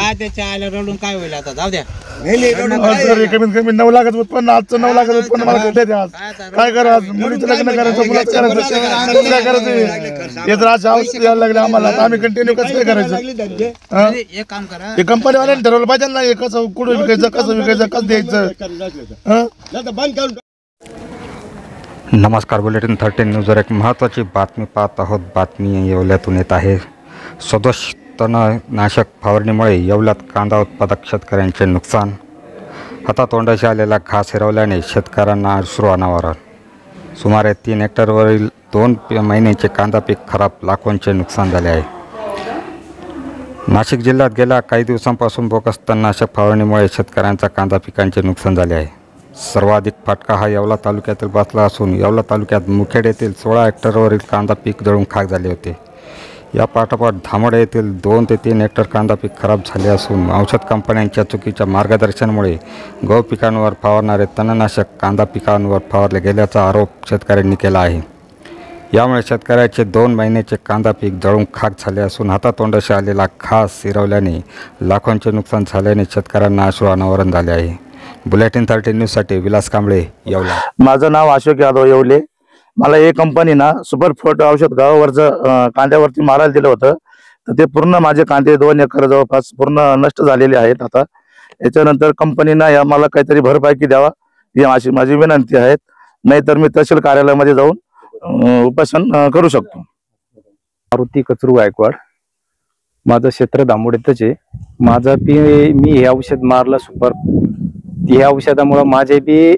काय त्याच्या आयला रडून काय होईल आता, जाऊ द्या. कमीत कमी 9 लाखाचं उत्पन्न, आजचं 9 लाखाचं उत्पन्न मला कुठे द्या. काय करा, मुलीचं लग्न करायचं, मुलाचं करायचं, काय करायचं. हे जर अशा औषध यायला लागले आम्हाला तर आम्ही कंटिन्यू कसं काय करायचं. एक काम करा, हे कंपनीवाल्याने ठरवलं पाहिजे ना, हे कसं कुठं विकायचं, कसं विकायचं, कसं द्यायचं. नमस्कार, बुलेटिन 13 न्यूजवर एक महत्त्वाची बातमी पाहत आहोत. बातमी येवल्यातून येत आहे. सदोष तणनाशक फवारणीमुळे येवल्यात कांदा उत्पादक शेतकऱ्यांचे नुकसान. हातातोंडाशी आलेला घास हिरवल्याने शेतकऱ्यांना अश्रू अनावर. सुमारे 3 हेक्टरवरील 2 महिन्याचे कांदा पीक खराब, लाखोंचे नुकसान झाले आहे. नाशिक जिल्ह्यात गेल्या काही दिवसांपासून बोगस तणनाशक फवारणीमुळे शेतकऱ्यांचा कांदा पिकांचे नुकसान झाले आहे. सर्वाधिक फटका हा येवला तालुक्यातील बसला असून येवला तालुक्यात मुखेड येथील 16 हेक्टरवरील कांदा पीक जळून खाक झाले होते. या पाठोपाठ धामोड येथील 2 ते 3 हेक्टर कांदा पीक खराब झाले असून औषध कंपन्यांच्या चुकीच्या मार्गदर्शनामुळे गहू पिकांवर फवारणारे तणनाशक कांदा पिकांवर फवारले गेल्याचा आरोप शेतकऱ्यांनी केला आहे. यामुळे शेतकऱ्याचे 2 महिन्याचे कांदा पीक जळून खाक झाले असून हातातोंडाशी आलेला घास हिरवल्याने लाखोंचे नुकसान झाल्याने शेतकऱ्यांना अश्रू अनावरण झाले आहे. बुलेटिन 13 न्यूजसाठी विलास कांबळे, येवला. माझं नाव अशोक यादव, येवले. मला हे कंपनी ना सुपरफोट औषध गावावरचं कांद्यावरती मारायला दिलं होतं, तर ते पूर्ण माझे कांदे 2 एकर जवळपास पूर्ण नष्ट झालेले आहेत. आता याच्यानंतर कंपनीनं मला काहीतरी भरपाई द्यावा ही अशी माझी विनंती आहे. नाहीतर मी तहसील कार्यालयामध्ये जाऊन उपोषण करू शकतो. मारुती कचरू गायकवाड, माझं क्षेत्र दामोडेतच आहे. माझं मी हे औषध मारलं सुपर, ह्या औषधामुळे माझे बी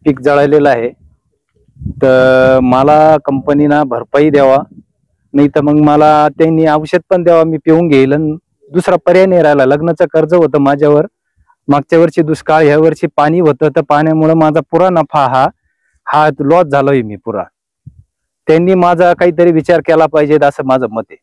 पीक जळालेलं आहे. तर मला कंपनीनं भरपाई द्यावा, नाही तर मग मला त्यांनी औषध पण द्यावा, मी पिऊन घेईल. दुसरा पर्याय नाही राहिला. लग्नाचं कर्ज होतं माझ्यावर, मागच्या वर्षी दुष्काळ, ह्या वर्षी पाणी होतं, तर पाण्यामुळे माझा पुरा नफा हा लॉस झालोय मी पुरा. त्यांनी माझा काहीतरी विचार केला पाहिजे असं माझं मत आहे.